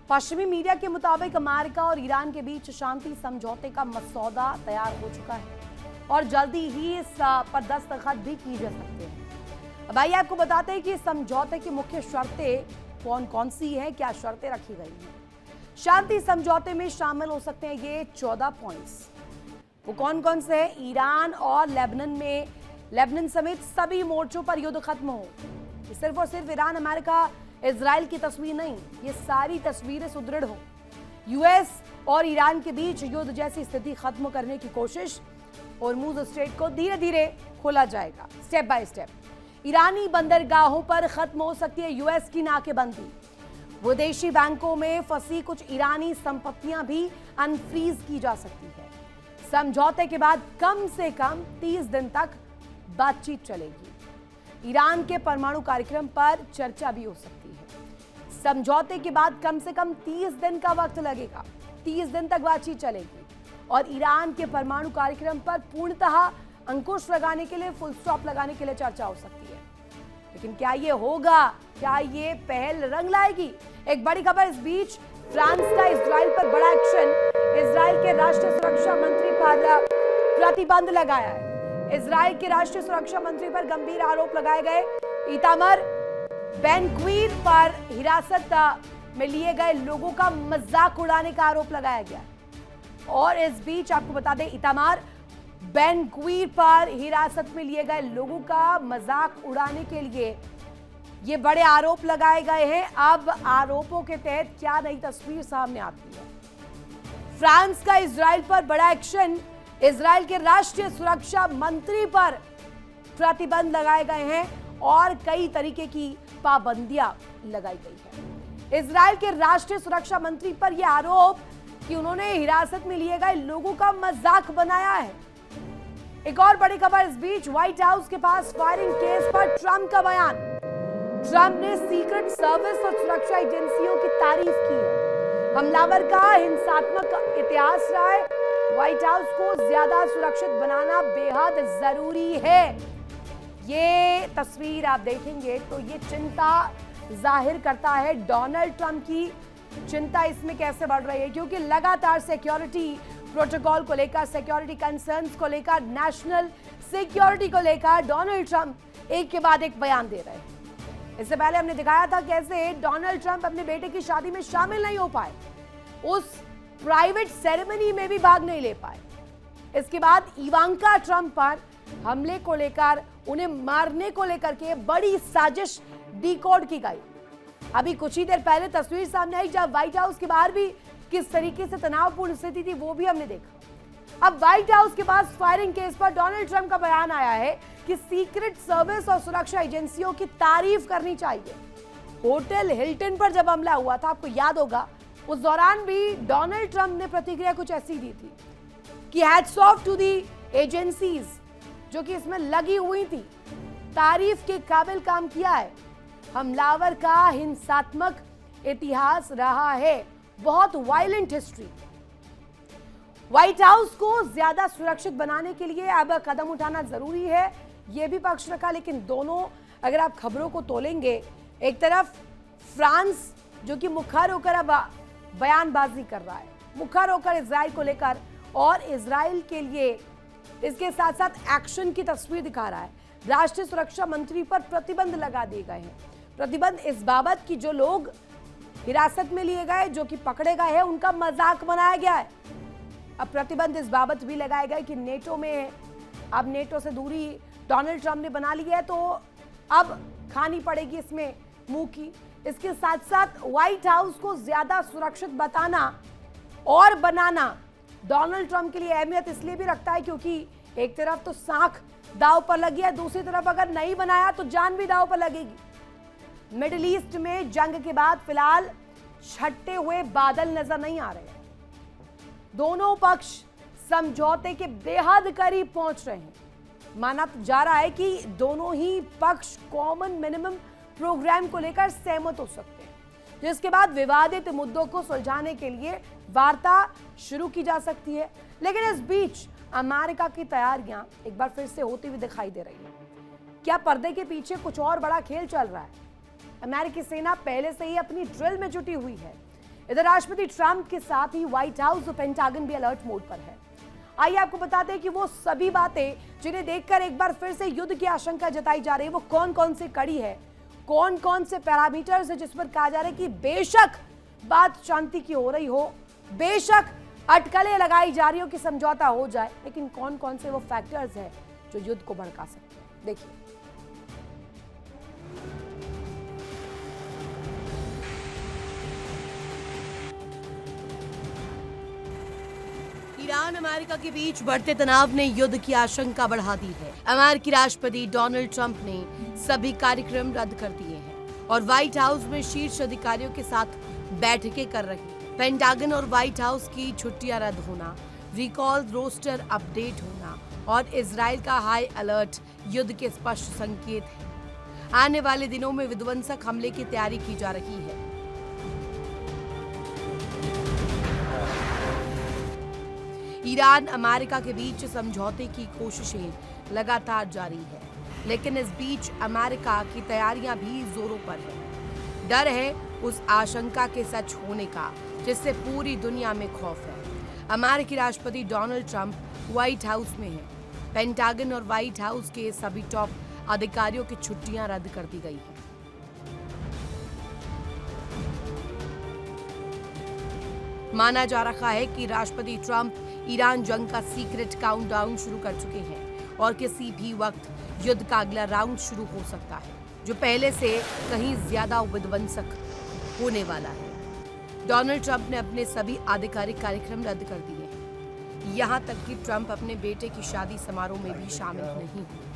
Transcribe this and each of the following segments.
पश्चिमी मीडिया के मुताबिक अमेरिका और ईरान के बीच शांति समझौते का मसौदा तैयार हो चुका है और जल्दी ही इस पर दस्तखत भी की जा सकते हैं। अब आइए आपको बताते हैं कि इस समझौते की मुख्य शर्तें कौन कौन सी हैं, क्या शर्तें रखी गई हैं। शांति समझौते में शामिल हो सकते हैं ये 14 पॉइंट्स। वो कौन कौन से हैं? ईरान और लेबनान समेत सभी मोर्चों पर युद्ध खत्म हो। ये सिर्फ और सिर्फ ईरान, अमेरिका, इजराइल की तस्वीर नहीं, ये सारी तस्वीरें सुदृढ़ हो। यूएस और ईरान के बीच युद्ध जैसी स्थिति खत्म करने की कोशिश। होर्मुज स्ट्रेट को धीरे धीरे खोला जाएगा, स्टेप बाय स्टेप। ईरानी बंदरगाहों पर खत्म हो सकती है यूएस की नाकेबंदी। विदेशी बैंकों में फंसी कुछ ईरानी संपत्तियां भी अनफ्रीज की जा सकती है। समझौते के बाद कम से कम 30 दिन तक बातचीत चलेगी। ईरान के परमाणु कार्यक्रम पर चर्चा भी हो सकती है। समझौते के बाद कम से कम 30 दिन का वक्त लगेगा। 30 दिन तक बातचीत चलेगी और ईरान के परमाणु कार्यक्रम पर पूर्णतः अंकुश लगाने के लिए, फुल स्टॉप लगाने के लिए चर्चा हो सकती है। लेकिन क्या ये होगा? क्या ये पहल रंग लाएगी? एक बड़ी खबर इस बीच, फ्रांस का इजराइल पर बड़ा एक्शन। इजराइल के राष्ट्रीय सुरक्षा मंत्री पर प्रतिबंध लगाया है। इजराइल के राष्ट्रीय सुरक्षा मंत्री पर गंभीर आरोप लगाए गए। इतामर बेन-ग्वीर पर हिरासत में लिए गए लोगों का मजाक उड़ाने का आरोप लगाया गया। और इस बीच आपको बता दें, इतामर बेन-ग्वीर पर हिरासत में लिए गए लोगों का मजाक उड़ाने के लिए ये बड़े आरोप लगाए गए हैं। अब आरोपों के तहत क्या नई तस्वीर सामने आती है? फ्रांस का इजराइल पर बड़ा एक्शन। इजराइल के राष्ट्रीय सुरक्षा मंत्री पर प्रतिबंध लगाए गए हैं और कई तरीके की पाबंदियां लगाई गई है। इजराइल के राष्ट्रीय सुरक्षा मंत्री पर यह आरोप कि उन्होंने हिरासत में लिए गए लोगों का मजाक बनाया है। एक और बड़ी खबर इस बीच, व्हाइट हाउस के पास फायरिंग केस पर ट्रंप का बयान। ट्रंप ने सीक्रेट सर्विस और सुरक्षा एजेंसियों की तारीफ की है। हमलावर का हिंसात्मक इतिहास रहा है। व्हाइट हाउस को ज्यादा सुरक्षित बनाना बेहद जरूरी है। ये तस्वीर आप देखेंगे तो ये चिंता जाहिर करता है डोनाल्ड ट्रंप की। चिंता इसमें कैसे बढ़ रही है? क्योंकि लगातार सिक्योरिटी प्रोटोकॉल को लेकर, सिक्योरिटी कंसर्न्स को लेकर, नेशनल सिक्योरिटी को लेकर डोनाल्ड ट्रंप एक के बाद एक बयान दे रहे हैं। इससे पहले हमने दिखाया था कैसे डोनाल्ड ट्रंप अपने बेटे की शादी में शामिल नहीं हो पाए, उस प्राइवेट सेरेमनी में भी भाग नहीं ले पाए। इसके बाद इवांका ट्रंप पर हमले को लेकर, उन्हें मारने को लेकर के बड़ी साजिश डिकोड की गई। अभी कुछ ही देर पहले तस्वीर सामने आई जब व्हाइट हाउस के बाहर भी किस तरीके से तनावपूर्ण स्थिति थी, वो भी हमने देखा। अब व्हाइट हाउस के पास फायरिंग केस पर डोनाल्ड ट्रंप का बयान आया है कि सीक्रेट सर्विस और सुरक्षा एजेंसियों की तारीफ करनी चाहिए। होटल हिल्टन पर जब हमला हुआ था, आपको याद होगा, उस दौरान भी डोनाल्ड ट्रंप ने प्रतिक्रिया कुछ ऐसी दी थी कि hats off to the agencies जो कि इसमें लगी हुई थी, तारीफ के काबिल काम किया है। हमलावर का हिंसात्मक इतिहास रहा है, बहुत वायलेंट हिस्ट्री। व्हाइट हाउस को ज्यादा सुरक्षित बनाने के लिए अब कदम उठाना जरूरी है, यह भी पक्ष रखा। लेकिन दोनों, अगर आप खबरों को तोलेंगे, एक तरफ फ्रांस जो कि मुखर होकर अब बयानबाजी कर रहा है, मुखर होकर इजराइल को लेकर, और इजराइल के लिए इसके साथ साथ एक्शन की तस्वीर दिखा रहा है। राष्ट्रीय सुरक्षा मंत्री पर प्रतिबंध लगा दिए गए हैं। प्रतिबंध इस बाबत कि जो लोग हिरासत में लिए गए, जो कि पकड़े गए हैं, उनका मजाक बनाया गया है। अब प्रतिबंध इस बाबत भी लगाए गए कि नेटो में, अब नेटो से दूरी डोनाल्ड ट्रंप ने बना ली है, तो अब खानी पड़ेगी इसमें मुंह की। इसके साथ साथ व्हाइट हाउस को ज्यादा सुरक्षित बताना और बनाना डोनाल्ड ट्रंप के लिए अहमियत इसलिए भी रखता है क्योंकि एक तरफ तो सांख दांव पर लगी है, दूसरी तरफ अगर नहीं बनाया तो जान भी दांव पर लगेगी। मिडिल ईस्ट में जंग के बाद फिलहाल छटते हुए बादल नजर नहीं आ रहे। दोनों पक्ष समझौते के बेहद करीब पहुंच रहे हैं। माना जा रहा है कि दोनों ही पक्ष कॉमन मिनिमम प्रोग्राम को लेकर सहमत हो सकते हैं, जिसके बाद विवादित मुद्दों को सुलझाने के लिए वार्ता शुरू की जा सकती है। लेकिन इस बीच अमेरिका की तैयारियां एक बार फिर से होती हुई दिखाई दे रही है। क्या पर्दे के पीछे कुछ और बड़ा खेल चल रहा है? अमेरिकी सेना पहले से ही अपनी ड्रिल में जुटी हुई है। इधर राष्ट्रपति ट्रंप के साथ ही व्हाइट हाउस और पेंटागन भी अलर्ट मोड पर है। आइए आपको बताते हैं कि वो सभी बातें जिन्हें देखकर एक बार फिर से युद्ध की आशंका जताई जा रही है वो कौन कौन से कड़ी है, कौन कौन से पैरामीटर्स है जिस पर कहा जा रहा है कि बेशक बात शांति की हो रही हो, बेशक अटकलें लगाई जा रही हो कि समझौता हो जाए, लेकिन कौन कौन से वो फैक्टर्स हैं जो युद्ध को भड़का सकते हैं। देखिए, ईरान अमेरिका के बीच बढ़ते तनाव ने युद्ध की आशंका बढ़ा दी है। अमेरिकी राष्ट्रपति डोनाल्ड ट्रंप ने सभी कार्यक्रम रद्द कर दिए हैं और व्हाइट हाउस में शीर्ष अधिकारियों के साथ बैठकें कर रहे हैं। पेंटागन और व्हाइट हाउस की छुट्टियां रद्द होना, रिकॉल रोस्टर अपडेट होना और इजराइल का हाई अलर्ट युद्ध के स्पष्ट संकेत है। आने वाले दिनों में विध्वंसक हमले की तैयारी की जा रही है। ईरान अमेरिका के बीच समझौते की कोशिशें लगातार जारी है, लेकिन इस बीच अमेरिका की तैयारियां भी जोरों पर है। डर है उस आशंका के सच होने का जिससे पूरी दुनिया में खौफ है। अमेरिकी राष्ट्रपति डोनाल्ड ट्रंप व्हाइट हाउस में हैं। पेंटागन और व्हाइट हाउस के सभी टॉप अधिकारियों की छुट्टियां रद्द कर दी गई हैं। माना जा रहा है कि राष्ट्रपति ट्रंप ईरान जंग का सीक्रेट काउंटडाउन शुरू कर चुके हैं और किसी भी वक्त युद्ध का अगला राउंड शुरू हो सकता है, जो पहले से कहीं ज्यादा विध्वंसक होने वाला है। डोनाल्ड ट्रंप ने अपने सभी आधिकारिक कार्यक्रम रद्द कर दिए हैं, यहाँ तक कि ट्रंप अपने बेटे की शादी समारोह में भी शामिल नहीं हुए।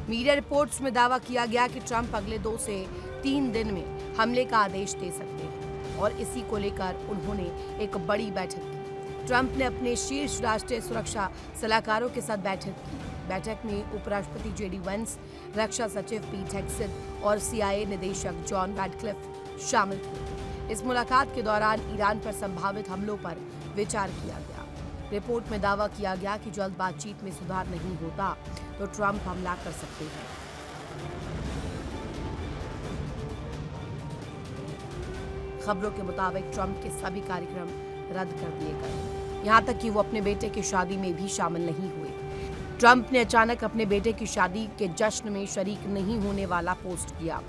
मीडिया रिपोर्ट्स में दावा किया गया कि ट्रंप अगले 2 से 3 दिन में हमले का आदेश दे सकते हैं और इसी को लेकर उन्होंने एक बड़ी बैठक की। ट्रंप ने अपने शीर्ष राष्ट्रीय सुरक्षा सलाहकारों के साथ बैठक की। बैठक में उपराष्ट्रपति जेडी वेंस, रक्षा सचिव पीट हेग्सेथ और CIA निदेशक जॉन रैडक्लिफ शामिल थे। इस मुलाकात के दौरान ईरान पर संभावित हमलों पर विचार किया गया। रिपोर्ट में दावा किया गया कि जल्द बातचीत में सुधार नहीं होता तो ट्रंप हमला कर सकते हैं। खबरों के मुताबिक ट्रंप के सभी कार्यक्रम रद्द कर दिए गए, यहाँ तक कि वो अपने बेटे की शादी में भी शामिल नहीं हुए। ट्रंप ने अचानक अपने बेटे की शादी के जश्न में शरीक नहीं होने वाला पोस्ट किया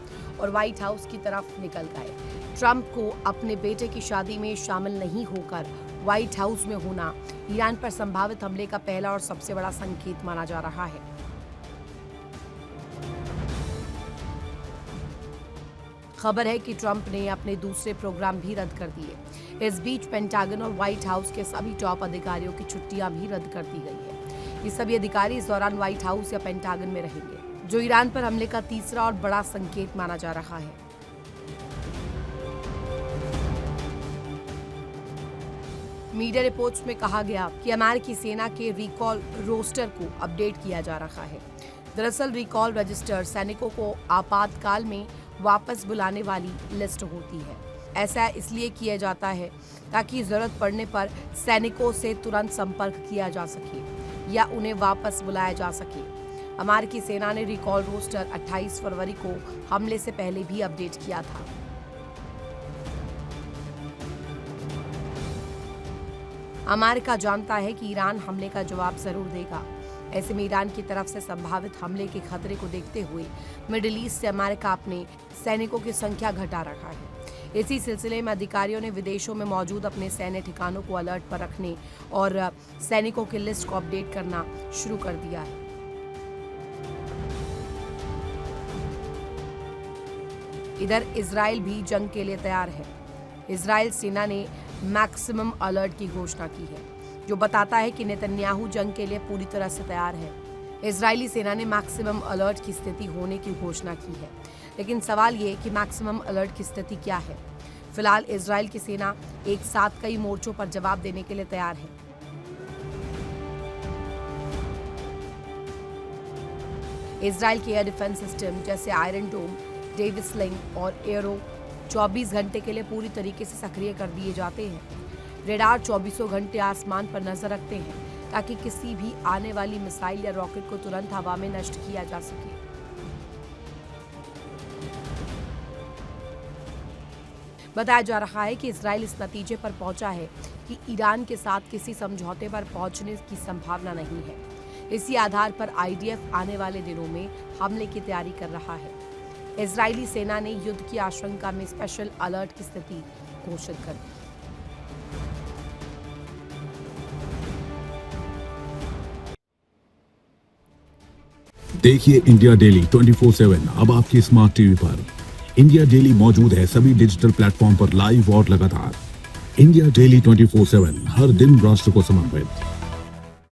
और व्हाइट हाउस की तरफ निकल गए। ट्रंप को अपने बेटे की शादी में शामिल नहीं होकर व्हाइट हाउस में होना ईरान पर संभावित हमले का पहला और सबसे बड़ा संकेत माना जा रहा है। खबर है कि ट्रंप ने अपने दूसरे प्रोग्राम भी रद्द कर दिए। इस बीच पेंटागन और व्हाइट हाउस के सभी टॉप अधिकारियों की छुट्टियां भी रद्द कर दी गई है। ये सभी अधिकारी इस दौरान व्हाइट हाउस या पेंटागन में रहेंगे, जो ईरान पर हमले का तीसरा और बड़ा संकेत माना जा रहा है। मीडिया रिपोर्ट्स में कहा गया कि अमेरिकी सेना के रिकॉल रोस्टर को अपडेट किया जा रहा है। दरअसल रिकॉल रजिस्टर सैनिकों को आपातकाल में वापस बुलाने वाली लिस्ट होती है। ऐसा इसलिए किया जाता है ताकि जरूरत पड़ने पर सैनिकों से तुरंत संपर्क किया जा सके या उन्हें वापस बुलाया जा सके। अमेरिकी सेना ने रिकॉल रोस्टर 28 फरवरी को हमले से पहले भी अपडेट किया था। अमेरिका जानता है कि ईरान हमले का जवाब जरूर देगा। ऐसे में ईरान की तरफ से संभावित हमले के खतरे को देखते हुए मिडिल ईस्ट से अमेरिका अपने सैनिकों की संख्या घटा रहा है। इसी सिलसिले में अधिकारियों ने विदेशों में मौजूद अपने सैन्य ठिकानों को अलर्ट पर रखने और सैनिकों की लिस्ट को अपडेट करना शुरू कर दिया है। इधर इजराइल भी जंग के लिए तैयार है। इजराइल सेना ने मैक्सिमम अलर्ट की घोषणा की है, जो बताता है कि नेतन्याहू जंग के लिए पूरी तरह से तैयार है। इजरायली सेना ने मैक्सिमम अलर्ट की स्थिति होने की घोषणा की है, लेकिन सवाल ये कि मैक्सिमम अलर्ट की स्थिति क्या है। फिलहाल इजराइल की सेना एक साथ कई मोर्चों पर जवाब देने के लिए तैयार है। इजराइल के एयर डिफेंस सिस्टम जैसे आयरन डोम, डेविस स्लिंग और एरो 24 घंटे के लिए पूरी तरीके से सक्रिय कर दिए जाते हैं। रेडार 24 घंटे आसमान पर नजर रखते हैं ताकि किसी भी आने वाली मिसाइल या रॉकेट को तुरंत हवा में नष्ट किया जा सके। बताया जा रहा है कि इजराइल इस नतीजे पर पहुंचा है कि ईरान के साथ किसी समझौते पर पहुंचने की संभावना नहीं है। इसी आधार पर आईडीएफ आने वाले दिनों में हमले की तैयारी कर रहा है। इजरायली सेना ने युद्ध की आशंका में स्पेशल अलर्ट की स्थिति घोषित कर दी। देखिए इंडिया डेली 24/7 अब आपकी स्मार्ट टीवी पर। इंडिया डेली मौजूद है सभी डिजिटल प्लेटफॉर्म पर लाइव और लगातार। इंडिया डेली 24/7 हर दिन राष्ट्र को समर्पित।